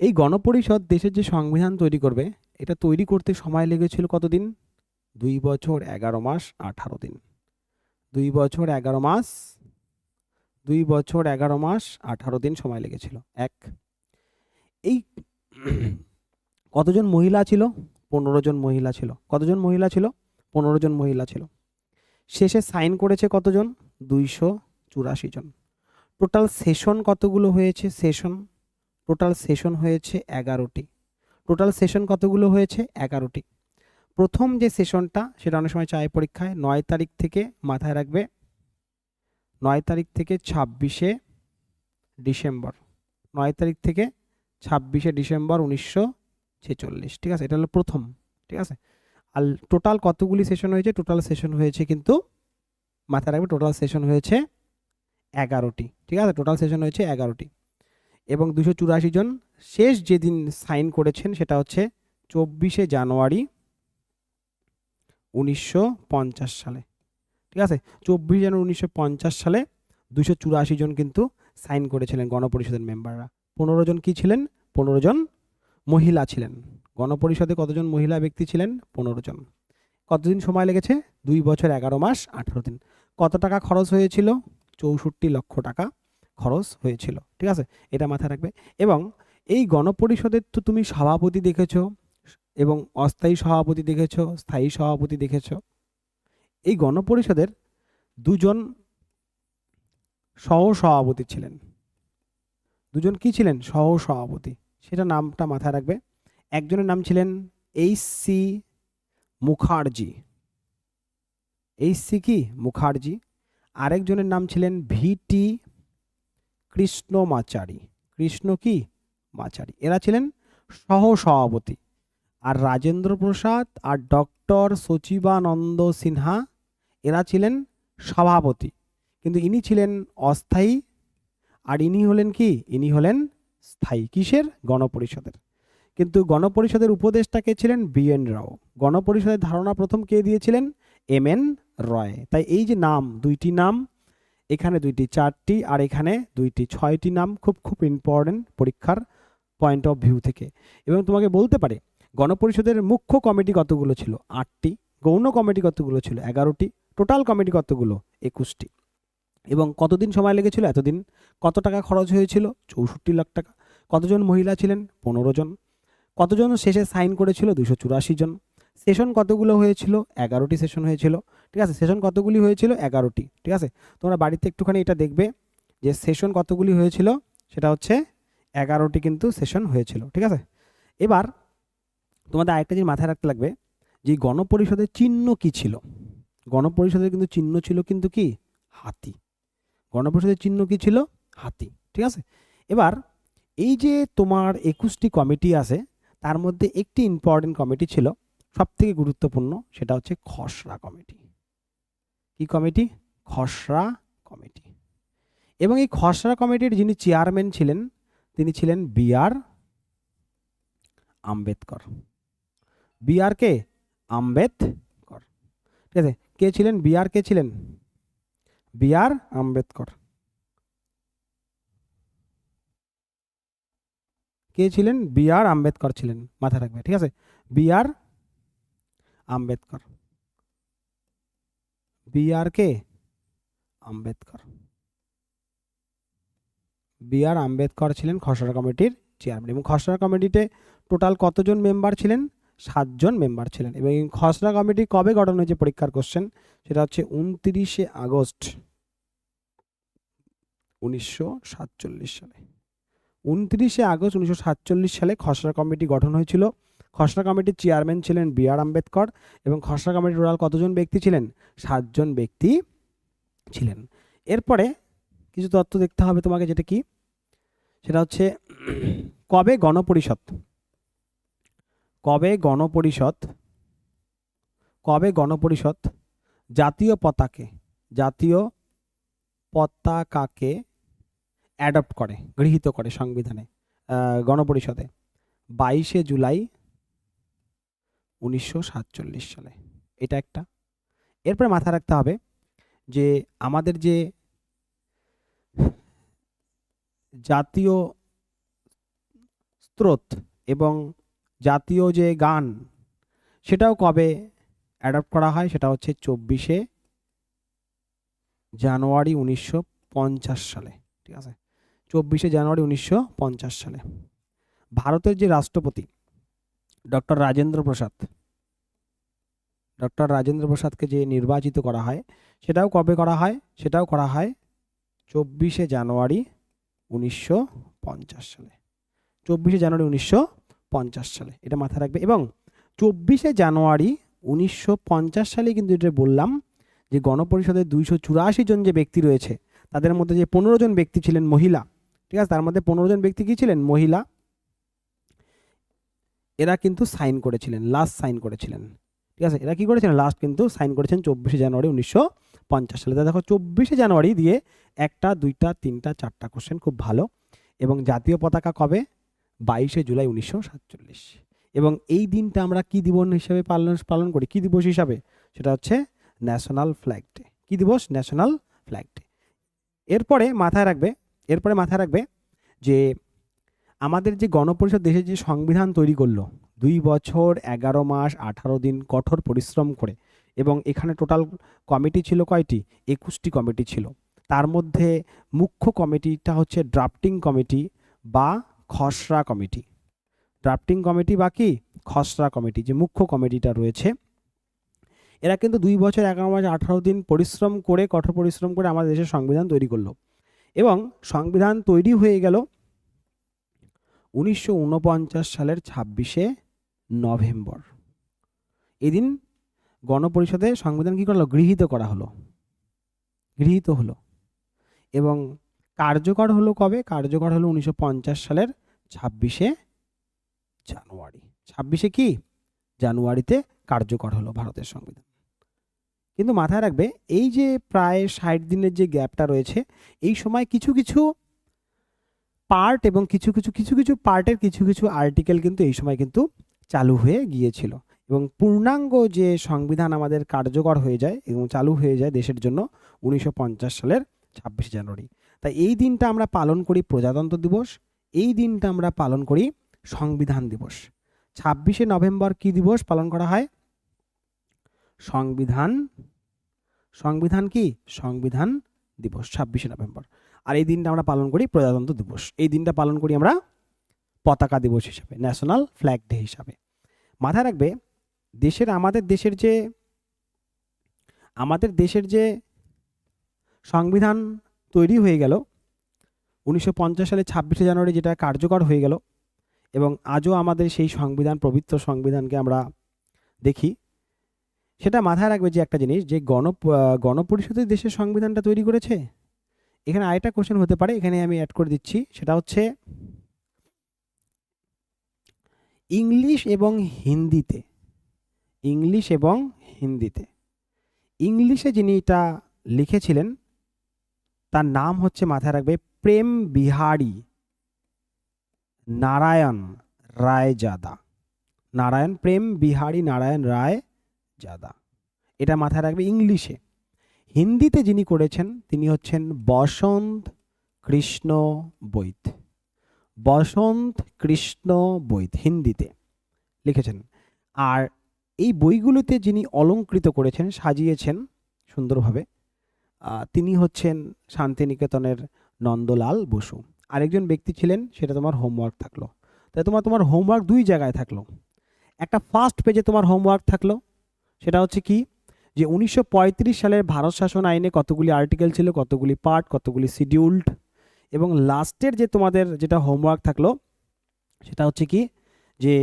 এই গণপরিষদ দেশের যে সংবিধান তৈরি করবে, এটা তৈরি করতে সময় লেগেছিল কতদিন? 2 বছর 11 মাস 18 দিন। 2 বছর 11 মাস 2 বছর 11 মাস 18 দিন সময় লেগেছিল। এক, এই কতজন মহিলা ছিল? 15 জন মহিলা ছিল। কতজন মহিলা ছিল? 15 জন মহিলা ছিল। শেষে সাইন করেছে কতজন? 284 জন। টোটাল সেশন কতগুলো হয়েছে? সেশন টোটাল সেশন হয়েছে 11টি। টোটাল সেশন কতগুলো হয়েছে? 11টি। প্রথম যে সেশনটা, সেটা অনেক সময় চায় পরীক্ষায়, 9 তারিখ থেকে, মাথায় রাখবে, 9 তারিখ থেকে 26শে ডিসেম্বর। 9 তারিখ থেকে 26শে ডিসেম্বর 1946। ঠিক আছে, এটা হলো প্রথম। ঠিক আছে, আর টোটাল কতগুলি সেশন হয়েছে? টোটাল সেশন হয়েছে কিন্তু মাথায় রাখবে, টোটাল সেশন হয়েছে 11টি। ঠিক আছে, টোটাল সেশন হয়েছে 11টি। এবং 284 জন শেষ যেদিন সাইন করেছেন সেটা হচ্ছে 24শে জানুয়ারি 1950 সালে। ঠিক আছে, 24 জানুয়ারি 1950 সালে 284 জন কিন্তু সাইন করেছিলেন গণপরিষদের মেম্বাররা। 15 জন কি ছিলেন? 15 জন মহিলা ছিলেন। গণপরিষদে কতজন মহিলা ব্যক্তি ছিলেন? 15 জন। কতদিন সময় লেগেছে? 2 বছর 11 মাস 18 দিন। কত টাকা খরচ হয়েছিল? 64 লক্ষ টাকা খরচ হয়েছিল। ঠিক আছে, এটা মাথায় রাখবে। এবং এই গণপরিষদের তো তুমি সভাপতি দেখেছো এবং অস্থায়ী সভাপতি দেখেছো, স্থায়ী সভাপতি দেখেছো। এই গণপরিষদের 2 জন সহ সভাপতি ছিলেন। 2 জন কি ছিলেন? সহ সভাপতি। সেটা নামটা মাথায় রাখবে। একজনের নাম ছিলেন এইচ.সি. মুখার্জি। এইচ.সি. কি? মুখার্জি। আরেকজনের নাম ছিলেন ভি.টি. কৃষ্ণমাচারী। কৃষ্ণ কি? মাচারী। এরা ছিলেন সহ সভাপতি। আর রাজেন্দ্র প্রসাদ আর ডক্টর সচিবানন্দ সিনহা, এরা ছিলেন সভাপতি, কিন্তু ইনি ছিলেন অস্থায়ী, আর ইনি হলেন কি, ইনি হলেন স্থায়ী। কিসের? গণপরিষদের। কিন্তু গণপরিষদের উপদেষ্টা কে ছিলেন? BN রাও। গণপরিষদের ধারণা প্রথম কে দিয়েছিলেন? MN রয়। তাই এই যে নাম, দুইটি নাম, এখানে দুইটি, চারটি, আর এখানে দুইটি, 6টি নাম খুব খুব ইম্পর্টেন্ট পরীক্ষার পয়েন্ট অফ ভিউ থেকে। এবং তোমাকে বলতে পারে গণপরিষদের মুখ্য কমিটি কতগুলো ছিল? 8টি। গৌণ কমিটি কতগুলো ছিল? 11টি। টোটাল কমিটি কতগুলো? 21টি। এবং কতদিন সময় লেগেছিল? এতদিন। কত টাকা খরচ হয়েছিল? 64 লাখ টাকা। কতজন মহিলা ছিলেন? 15 জন। কতজন শেষে সাইন করেছিল? 284 জন। সেশন কতগুলো হয়েছিল? 11টি সেশন হয়েছিল। ঠিক আছে, সেশন কতগুলি হয়েছিল? 11টি। ঠিক আছে, তোমরা বাড়িতে একটুখানি এটা দেখবে যে সেশন কতগুলি হয়েছিল, সেটা হচ্ছে 11টি কিন্তু সেশন হয়েছিল। ঠিক আছে, এবার তোমাদের আরেকটা জিনিস মাথায় রাখতে লাগবে যে গণপরিষদের চিহ্ন কি ছিল। গণপরিষদের কিন্তু চিহ্ন ছিল কিন্তু কি? হাতি। গণপরিষদের চিহ্ন কি ছিল? হাতি। ঠিক আছে, এবার এই যে তোমার 21টি কমিটি আছে, তার মধ্যে একটি ইম্পর্টেন্ট কমিটি ছিল, সব থেকে গুরুত্বপূর্ণ, সেটা হচ্ছে খসড়া কমিটি। কি কমিটি? খসড়া কমিটি। এবং এই খসড়া কমিটির যিনি চেয়ারম্যান ছিলেন, তিনি ছিলেন BR আম্বেদকর। BR কে? আম্বেদকর। ঠিক আছে, কে ছিলেন? BR কে ছিলেন? BR আম্বেদকর। কে ছিলেন? BR আম্বেদকর ছিলেন, মাথায় রাখবে। ঠিক আছে, BR আম্বেদকর। BR কে? আম্বেদকর। BR আম্বেদকর ছিলেন খসড়া কমিটির চেয়ারম্যান। এবং খসড়া কমিটিতে টোটাল কতজন মেম্বার ছিলেন? 7 জন মেম্বার ছিলেন। এবং এই খসড়া কমিটি কবে গঠন হয়েছে? পরীক্ষার কোশ্চেন, সেটা হচ্ছে 29শে আগস্ট 1947 সালে। 29শে আগস্ট 1947 সালে খসড়া কমিটি গঠন হয়েছিল। খসড়া কমিটির চেয়ারম্যান ছিলেন BR আম্বেদকর। এবং খসড়া কমিটির টোটাল কতজন ব্যক্তি ছিলেন? 7 জন ব্যক্তি ছিলেন। এরপরে কিছু তথ্য দেখতে হবে তোমাকে, যেটা কি, সেটা হচ্ছে কবে গণপরিষদ, কবে গণপরিষদ, কবে গণপরিষদ জাতীয় পতাকাকে অ্যাডপ্ট করে, গৃহীত করে সংবিধানে, গণপরিষদে 22শে জুলাই 1947 সালে। এটা একটা। এরপরে মাথায় রাখতে হবে যে আমাদের যে জাতীয় স্রোত এবং জাতীয় যে গান, সেটাও কবে অ্যাডপ্ট করা হয়? সেটা হচ্ছে 24শে জানুয়ারি 1950 সালে। ঠিক আছে, 24শে জানুয়ারি 1950 সালে। ভারতের যে রাষ্ট্রপতি ডক্টর রাজেন্দ্র প্রসাদকে যে নির্বাচিত করা হয়, সেটাও কবে করা হয়? সেটাও করা হয় 24শে জানুয়ারি 1950 সালে। 24শে জানুয়ারি 1950 সালে, এটা মাথায় রাখবে। এবং 24শে জানুয়ারি 1950 সালে কিন্তু এটা বললাম যে গণপরিষদের 284 জন যে ব্যক্তি রয়েছে, তাদের মধ্যে যে 15 জন ব্যক্তি ছিলেন মহিলা। ঠিক আছে, তার মধ্যে 15 জন ব্যক্তি কি ছিলেন? মহিলা। এরা কিন্তু সাইন করেছিলেন, লাস্ট সাইন করেছিলেন। ঠিক আছে, এরা কি করেছিলেন? লাস্ট কিন্তু সাইন করেছেন 24শে জানুয়ারি 1950 সালে। দেখো 24শে জানুয়ারি দিয়ে 1টা 2টা 3টা 4টা কোশ্চেন, খুব ভালো। এবং জাতীয় পতাকা কবে? 22শে জুলাই 1947। এবং এই দিনটা আমরা কি দিবস হিসেবে পালন করি? কি দিবস হিসাবে? সেটা হচ্ছে ন্যাশনাল ফ্ল্যাগ ডে। কি দিবস? National flag day. এরপরে মাথায় রাখবে যে আমাদের যে গণপরিষদ দেশের যে সংবিধান তৈরি করলো 2 বছর 11 মাস 18 দিন কঠোর পরিশ্রম করে, এবং এখানে টোটাল কমিটি ছিল কয়টি? 21টি কমিটি ছিল। তার মধ্যে মুখ্য কমিটিটা হচ্ছে ড্রাফটিং কমিটি বা খসড়া কমিটি। ড্রাফটিং কমিটি বা কি? খসড়া কমিটি, যে মুখ্য কমিটিটা রয়েছে, এরা কিন্তু 2 বছর 11 মাস 18 দিন পরিশ্রম করে, কঠোর পরিশ্রম করে আমাদের দেশের সংবিধান তৈরি করলো। এবং সংবিধান তৈরি হয়ে গেল 1949 সালের 26শে নভেম্বর। এদিন গণপরিষদে সংবিধান কি করলো? গৃহীত হলো। এবং কার্যকর হলো কবে? কার্যকর হলো 1950 সালের 26শে জানুয়ারি। 26শে কি? জানুয়ারিতে কার্যকর হলো ভারতের সংবিধান। কিন্তু মাথায় রাখবে এই যে প্রায় 60 দিনের যে গ্যাপটা রয়েছে, এই সময় কিছু কিছু পার্ট এবং কিছু কিছু পার্টের কিছু কিছু আর্টিকেল কিন্তু এই সময় কিন্তু চালু হয়ে গিয়েছিল, এবং পূর্ণাঙ্গ যে সংবিধান আমাদের কার্যকর হয়ে যায় এবং চালু হয়ে যায় দেশের জন্য 1950 সালের 26 জানুয়ারি। তাই এই দিনটা আমরা পালন করি প্রজাতন্ত্র দিবস, এই দিনটা আমরা পালন করি সংবিধান দিবস। 26 নভেম্বর কি দিবস পালন করা হয়? সংবিধান সংবিধান কি সংবিধান দিবস 26 নভেম্বর। আর এই দিনটা আমরা পালন করি প্রজাতন্ত্র দিবস, এই দিনটা পালন করি আমরা পতাকা দিবস হিসাবে, ন্যাশনাল ফ্ল্যাগ ডে হিসাবে। মাথায় রাখবে আমাদের দেশের যে সংবিধান তৈরি হয়ে গেল 1950 সালে 26 জানুয়ারি, যেটা কার্যকর হয়ে গেল, এবং আজও আমাদের সেই সংবিধান, পবিত্র সংবিধানকে আমরা দেখি। সেটা মাথায় রাখবে যে একটা জিনিস, যে গণপরিষদের দেশের সংবিধানটা তৈরি করেছে। এখানে আরেকটা কোশ্চেন হতে পারে, এখানে আমি অ্যাড করে দিচ্ছি, সেটা হচ্ছে ইংলিশ এবং হিন্দিতে। ইংলিশে যিনি এটা লিখেছিলেন তার নাম হচ্ছে, মাথায় রাখবে, প্রেম বিহারী নারায়ণ রায়জাদা। প্রেম বিহারী নারায়ণ রায়জাদা, এটা মাথায় রাখবে ইংলিশে। হিন্দিতে যিনি করেছেন তিনি হচ্ছেন বসন্ত কৃষ্ণ বৈদ হিন্দিতে লিখেছেন। আর এই বইগুলোতে যিনি অলঙ্কৃত করেছেন, সাজিয়েছেন সুন্দরভাবে, তিনি হচ্ছেন শান্তিনিকেতনের নন্দলাল বসু। আরেকজন ব্যক্তি ছিলেন, সেটা তোমার হোমওয়ার্ক থাকলো। তাই তোমার হোমওয়ার্ক দুই জায়গায় থাকলো। একটা ফার্স্ট পেজে তোমার হোমওয়ার্ক থাকলো, সেটা হচ্ছে কি, যে 1935 সালের ভারত শাসন আইনে কতগুলি আর্টিকেল ছিল, কতগুলি পার্ট, কতগুলি শিডিউল্ড। এবং লাস্টের যে তোমাদের যেটা হোমওয়ার্ক থাকলো, সেটা হচ্ছে কি, যে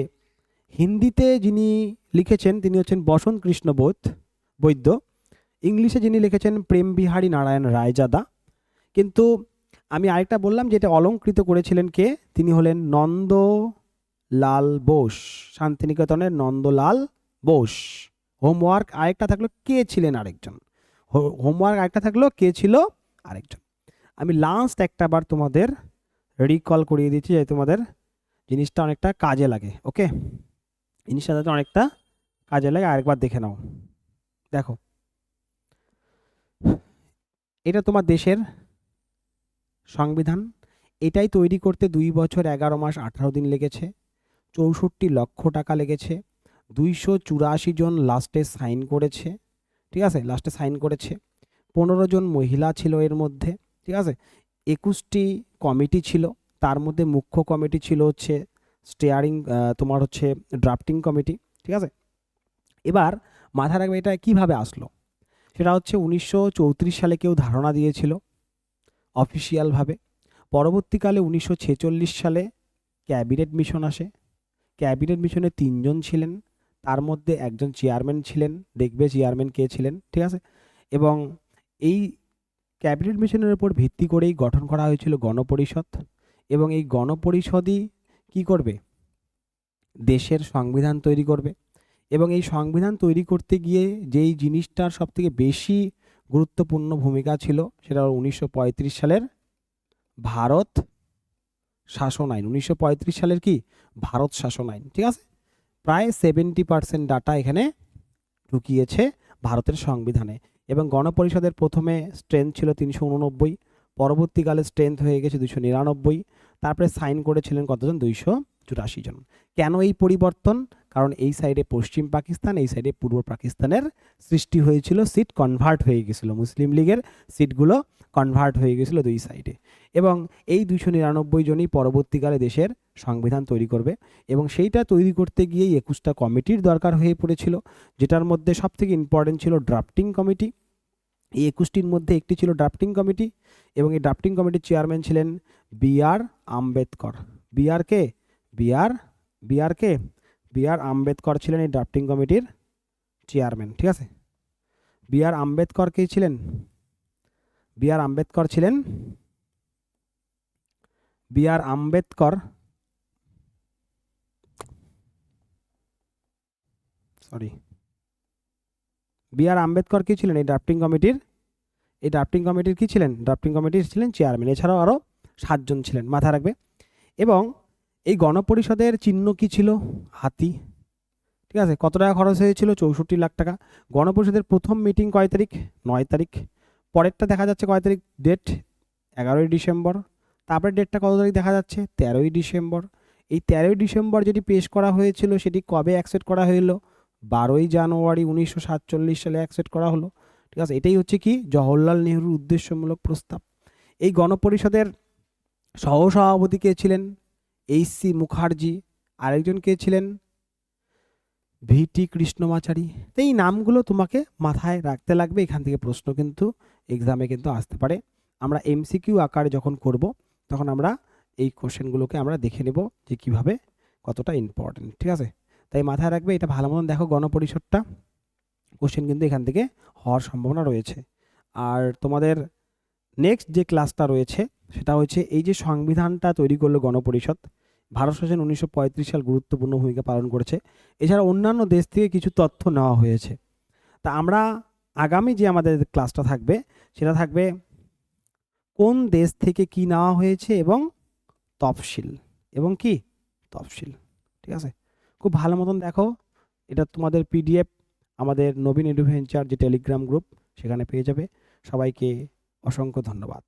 হিন্দিতে যিনি লিখেছেন তিনি হচ্ছেন বসন্ত কৃষ্ণ বৈদ্য, ইংলিশে যিনি লিখেছেন প্রেম বিহারী নারায়ণ রায়জাদা। কিন্তু আমি আরেকটা বললাম যে এটা অলঙ্কৃত করেছিলেন কে, তিনি হলেন নন্দলাল বোস, শান্তিনিকেতনের নন্দলাল বোস। হোমওয়ার্ক আরেকটা থাকলো, কে ছিলেন আরেকজন। হোমওয়ার্ক আরেকটা থাকলো, কে ছিল আরেকজন। আমি লাস্ট একটা বার তোমাদের রিকল করিয়ে দিচ্ছি, যে তোমাদের জিনিসটা অনেকটা কাজে লাগে। ওকে, জিনিসটা যাতে অনেকটা কাজে লাগে, আরেকবার দেখে নাও। দেখো, এটা তোমার দেশের সংবিধান। এটাই তৈরি করতে 2 বছর 11 মাস 18 দিন লেগেছে, 64 লক্ষ টাকা লেগেছে, 284 জন লাস্টে সাইন করেছে। ঠিক আছে, লাস্টে সাইন করেছে। 15 জন মহিলা ছিল এর মধ্যে। ঠিক আছে, 21টি কমিটি ছিল, তার মধ্যে মুখ্য কমিটি ছিল হচ্ছে স্টিয়ারিং, তোমার হচ্ছে ড্রাফটিং কমিটি। ঠিক আছে, এবার মাথায় রাখবে এটা কিভাবে আসলো। সেটা হচ্ছে 1934 সালে কেউ ধারণা দিয়েছিল অফিসিয়ালভাবে। পরবর্তীকালে 1946 সালে ক্যাবিনেট মিশন আসে। ক্যাবিনেট মিশনে 3 জন ছিলেন, তার মধ্যে একজন চেয়ারম্যান ছিলেন। দেখবে চেয়ারম্যান কে ছিলেন। ঠিক আছে, এবং এই ক্যাবিনেট মিশনের উপর ভিত্তি করেই গঠন করা হয়েছিল গণপরিষদ, এবং এই গণপরিষদই কি করবে, দেশের সংবিধান তৈরি করবে। এবং এই সংবিধান তৈরি করতে গিয়ে যেই জিনিসটার সবথেকে বেশি গুরুত্বপূর্ণ ভূমিকা ছিল, সেটা 1935 সালের ভারত শাসন আইন। 1935 সালের কি ভারত শাসন আইন। ঠিক আছে, প্রায় 70% ডাটা এখানে ঢুকিয়েছে ভারতের সংবিধানে। এবং গণপরিষদের প্রথমে স্ট্রেংথ ছিল 389, পরবর্তীকালে স্ট্রেংথ হয়ে গেছে 299, তারপরে সাইন করেছিলেন কতজন, 284 জন। কেন এই পরিবর্তন? কারণ এই সাইডে পশ্চিম পাকিস্তান, এই সাইডে পূর্ব পাকিস্তানের সৃষ্টি হয়েছিল, সিট কনভার্ট হয়ে গেছিল, মুসলিম লীগের সিটগুলো কনভার্ট হয়ে গেছিল দুই সাইডে। এবং এই 299 জনই পরবর্তীকালে দেশের সংবিধান তৈরি করবে। এবং সেইটা তৈরি করতে গিয়েই 21টা কমিটির দরকার হয়ে পড়েছিল, যেটার মধ্যে সবথেকে ইম্পর্টেন্ট ছিল ড্রাফটিং কমিটি। এই 21টির মধ্যে একটি ছিল ড্রাফটিং কমিটি, এবং এই ড্রাফটিং কমিটির চেয়ারম্যান ছিলেন বি.আর. আম্বেদকর। বি.আর. আম্বেদকর ছিলেন এই ড্রাফটিং কমিটির চেয়ারম্যান। ঠিক আছে, বি.আর. আম্বেদকর কে ছিলেন? বি.আর. আম্বেদকর ছিলেন বি.আর. আম্বেদকর B.R. আম্বেদকর কি ছিলেন এই ড্রাফটিং কমিটির কি ছিলেন? ড্রাফটিং কমিটির ছিলেন চেয়ারম্যান। এছাড়াও আরও 7 জন ছিলেন, মাথায় রাখবে। এবং এই গণপরিষদের চিহ্ন কি ছিল? হাতি। ঠিক আছে, কত টাকা খরচ হয়েছিল? 64 লাখ টাকা। গণপরিষদের প্রথম মিটিং কয় তারিখ? 9 তারিখ। পরেরটা দেখা যাচ্ছে কয় তারিখ ডেট? 11ই ডিসেম্বর। তারপরে ডেটটা কত তারিখ দেখা যাচ্ছে? 13ই ডিসেম্বর। এই 13ই ডিসেম্বর যেটি পেশ করা হয়েছিল সেটি কবে অ্যাকসেপ্ট করা হলো? 12ই জানুয়ারি 1947 সালে অ্যাকসেপ্ট করা হলো। ঠিক আছে, এটাই হচ্ছে কি জওহরলাল নেহরুর উদ্দেশ্যমূলক প্রস্তাব। এই গণপরিষদের সহসভাপতি কে ছিলেন? এইচ.সি. মুখার্জি। আরেকজন কে ছিলেন? ভিটি কৃষ্ণমাচারী। তো এই নামগুলো তোমাকে মাথায় রাখতে লাগবে, এখান থেকে প্রশ্ন কিন্তু এক্সামে কিন্তু আসতে পারে। আমরা এমসিকিউ আকারে যখন করব তখন আমরা এই কোশ্চেনগুলোকে আমরা দেখে নেব যে কিভাবে কতটা ইম্পর্টেন্ট। ঠিক আছে, তাই মাথায় রাখবে, এটা ভালো মতন দেখো গণপরিষদটা, কোশ্চেন কিন্তু এখান থেকে হওয়ার সম্ভাবনা রয়েছে। আর তোমাদের নেক্সট যে ক্লাসটা রয়েছে সেটা হচ্ছে এই যে সংবিধানটা তৈরি করলো গণপরিষদ, ভারত শাসন 1935 সাল গুরুত্বপূর্ণ ভূমিকা পালন করেছে। এছাড়া অন্যান্য দেশ থেকে কিছু তথ্য নেওয়া হয়েছে। তা আমরা আগামী যে আমাদের ক্লাসটা থাকবে সেটা থাকবে কোন দেশ থেকে কি নেওয়া হয়েছে এবং তফসিল, এবং কি তফসিল। ঠিক আছে, খুব ভালো মতন দেখো। এটা তোমাদের পিডিএফ আমাদের নবীন এডুভেঞ্চার যে টেলিগ্রাম গ্রুপ সেখানে পেয়ে যাবে। সবাইকে অসংখ্য ধন্যবাদ।